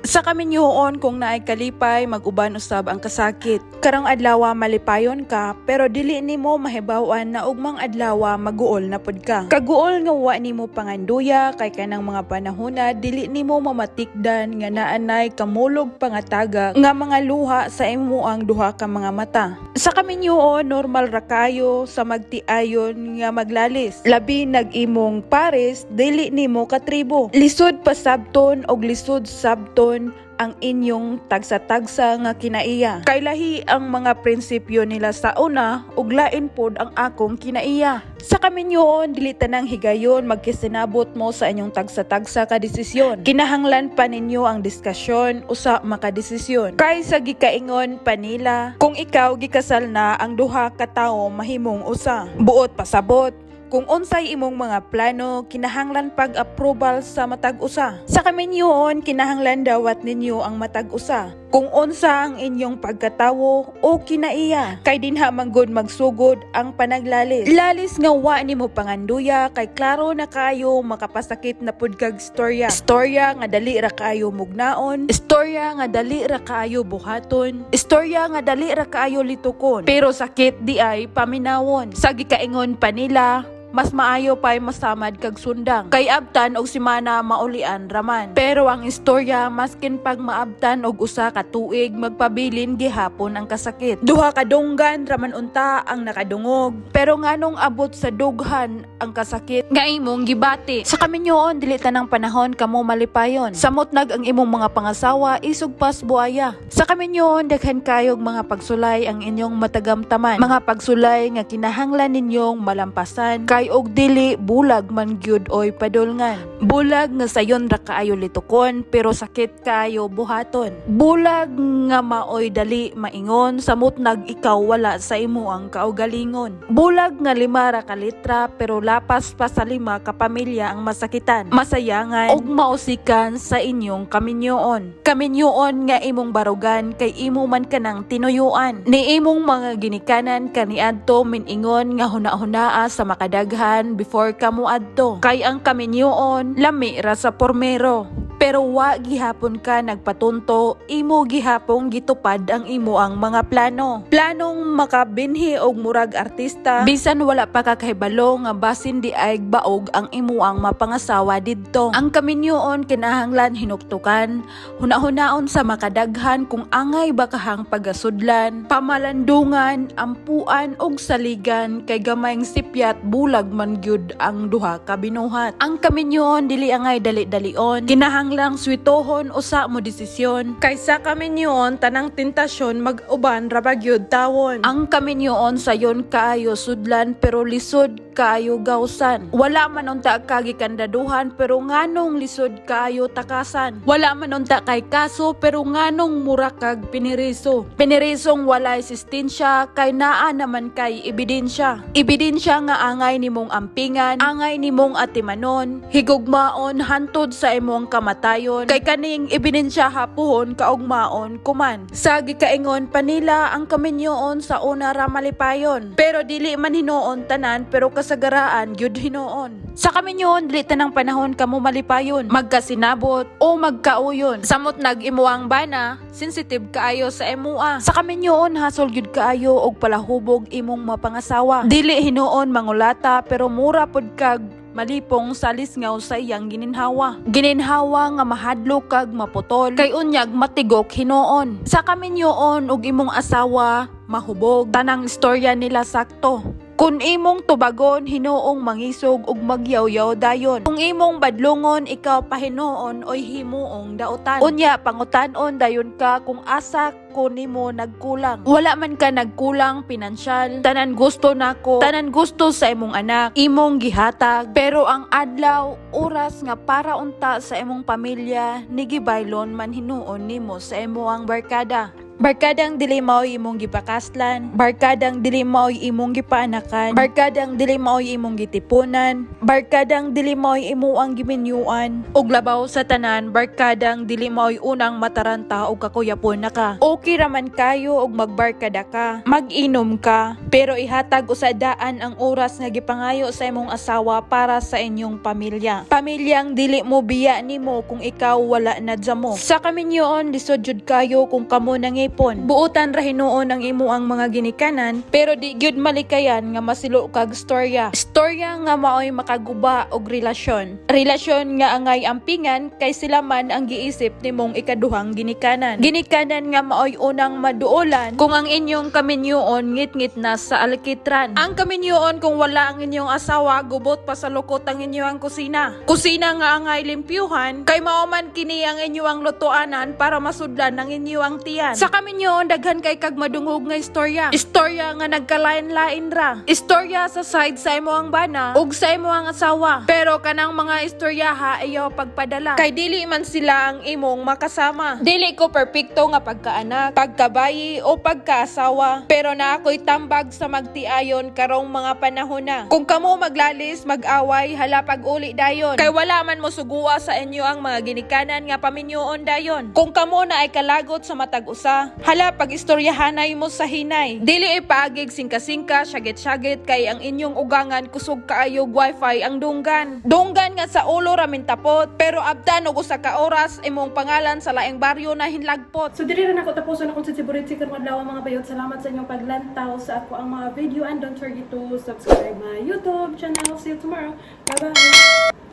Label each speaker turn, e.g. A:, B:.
A: Sa kaminyoon kung naay kalipay mag-uban usab ang kasakit. Karong adlaw malipayon ka pero dili nimo mahibaw-an na ugmang adlaw maguol na pud ka. Kaguol nga wa nimo panganduya kay kanang mga panahona dili nimo mamatikdan nga naanay kamulog pangataga nga mga luha sa imuang duha ka mga mata. Sa kaminyoon normal ra kayo sa magtiayon nga maglalis. Labi nag-imong pares dili nimo katribo. Lisod pa sabton og lisod sabton ang inyong tagsa-tagsa nga kinaiya. Kay lahi ang mga prinsipyo nila sa una ug lain pod ang akong kinaiya. Sa kaminyoon dili tanang higayon magkisinabot mo sa inyong tagsa-tagsa ka desisyon. Kinahanglan pa ninyo ang diskasyon usa makadesisyon. Kay sa gikaingon pa nila kung ikaw gikasal na ang duha ka tawo mahimong usa. Buot pasabot kung unsay imong mga plano, kinahanglan pag-approval sa matag-usa. Sa kaminyoon, kinahanglan dawat ninyo ang matag-usa. Kung unsa ang inyong pagkatawo o kinaiya, kay dinha manggod magsugod ang panaglalis. Lalis nga wa nimo panganduya, kay klaro na kayo makapasakit na pud kag storya. Storya nga dali ra kayo mugnaon, storya nga dali ra kayo buhaton, storya nga dali ra kayo litukon. Pero sakit di ay paminawon. Sa gikaingon pa nila, mas maayo pa'y masamad kag sundang. Kay abtan og simana maulian raman. Pero ang istorya maskin pag maabtan og usa ka tuig magpabilin gihapon ang kasakit. Duha ka dunggan raman unta ang nakadungog. Pero nganong abot sa dughan ang kasakit nga imong gibati. Sa kaminyoon dili tanang panahon kamo malipayon. Samot nag ang imong mga pangasawa isog pas buaya. Sa kaminyoon daghan kayog mga pagsulay ang inyong matagamtaman. Mga pagsulay nga kinahanglan ninyong malampasan kay og dili bulag man gyud oy padulngan. Bulag nga sayon ra kaayo litukon pero sakit kaayo buhaton. Bulag nga maoy dali maingon samot nag ikaw wala sa imo ang kaugalingon. Bulag nga 5 ra ka litra pero lapas pa sa 5 ka pamilya ang masakitan, masayangan ug mausikan sa inyong kaminyoon. Kaminyoon nga imong barugan kay imo man kanang tinuyuan. Ni imong mga ginikanan kaniadto miningon nga huna-hunaa sa makadaghan before kamo adto. Kay ang kaminyoon lami ra sa pormero. Pero wa gihapon ka nagpatunto, imo gihapong gitupad ang imo ang mga plano. Planong makabinhi og murag artista, bisan wala pa ka kahibalo nga basin di ay baog ang imo ang mapangasawa didto. Ang kaminyoon kinahanglan hinuktukan, huna-hunaon sa makadaghan kung angay bakahang pagasudlan, pamalandungan, ampuan og saligan kay gamayng sipyat bulag man gyud ang duha ka binuhat. Ang kaminyoon dili angay dali-dalion, lang switohon usa mo desisyon. Kaysa kaminyoon tanang tentasyon mag-uban ra bagyod tawon. Ang kaminyoon sayon kaayo sudlan pero lisod kaayo gawsan. Wala man unta kagi kandaduhan pero nganong lisod kaayo takasan. Wala man unta kay kaso pero nganong mura kag piniriso. Pinirisong wala existensya kay naa naman kay ebidensya. Ebidensya nga angay nimong ampingan, angay nimong atimanon, higugmaon hantod sa imong kamatayon kay kaning ebidensya hapuhon kaugmaon kuman. Sa gikaingon pa nila ang kaminyoon sa una ra malipayon pero dili man hinuon tanan pero kasagaraan gyud hinuon. Sa kaminyoon dili tanang panahon kamo malipayon, magkasinabot o magkauyon. Samot nag-imuang bana, sensitive kaayo sa imua. Sa kaminyoon hasol gyud kaayo og palahubog imong mapangasawa. Dili hinuon mangulata pero mura pod kag malipong sa lisngaw sa iyang gininhawa. Gininhawa nga mahadlok kag maputol kay unyag matigok hinuon. Sa kaminyoon ug imong asawa mahubog, tanang istorya nila sakto. Kung imong tubagon, hinuong mangisog ug magyaw-yaw dayon. Kung imong badlungon, ikaw pahinuon oy himuong dautan. Unya pangutanon dayon ka kung asa ko nimo nagkulang. Wala man ka nagkulang pinansyal. Tanan gusto nako, tanan gusto sa imong anak, imong gihatag. Pero ang adlaw, oras nga para unta sa imong pamilya, nigibaylon man hinuon nimo sa imo ang barkada. Barkadang dili mao'y imong gipakaslan, barkadang dili mao'y imong gipaanakan, barkadang dili mao'y imong gitipunan, barkadang dili mao'y imuang giminyuan, ug labaw sa tanan, barkadang dili mao'y unang mataranta og kakuyapon na ka. Okay raman kayo og magbarkada ka, mag-inom ka, pero ihatag usadaan ang oras nga gipangayo sa imong asawa para sa inyong pamilya. Pamilyang dili mo biya nimo kung ikaw wala na damo. Sa kaminyoon lisod jud kayo kung kamo nangipon. Buutan ra hinuon ang imuang mga ginikanan, pero di gyud malikayan nga masilo kag storya. Storya nga maoy makaguba og relasyon. Relasyon nga angay ampingan kay sila man ang giisip nimong ikaduhang ginikanan. Ginikanan nga maoy unang maduolan kung ang inyong kaminyoon ngit-ngit na sa alkitran. Ang kaminyoon kung wala ang inyong asawa gubot pa sa lukot ang inyong kusina. Kusina nga angay limpyuhan kay mao man kini ang inyong lutuanan para masudlan ang inyong tiyan. Sa kaminyoon daghan kay kag madungog nga istorya. Istorya nga nagkalain-lain ra. Istorya sa side sa imong bana ug sa imong asawa. Pero kanang mga istoryaha ayaw pagpadala kay dili man sila ang imong makasama. Dili ko perpekto nga pagkaanak, pagkabayi o pagkaasawa, pero na ako'y tambag sa magtiayon karong mga panahon na. Kung kamo maglalis, mag-away, hala pag-uli dayon. Kay wala man mo suguwa sa inyo ang mga ginikanan nga paminyoon dayon. Kung kamo na ay kalagot sa matag usa, hala pag-istoryahanay mo sa hinay. Dili ipaagig singka-singka, syagit-syagit kay ang inyong ugangan kusog kaayog wifi ang dunggan. Dunggan nga sa ulo ramin tapot, pero abdan og usa ka oras imong pangalan sa laing baryo na hinlagpot.
B: So diri rin ako tapuson akong sensibility karong adlaw mga bayot. Salamat sa inyong paglantaw sa ako ang mga video and don't forget to subscribe my YouTube channel. See you tomorrow. Bye bye.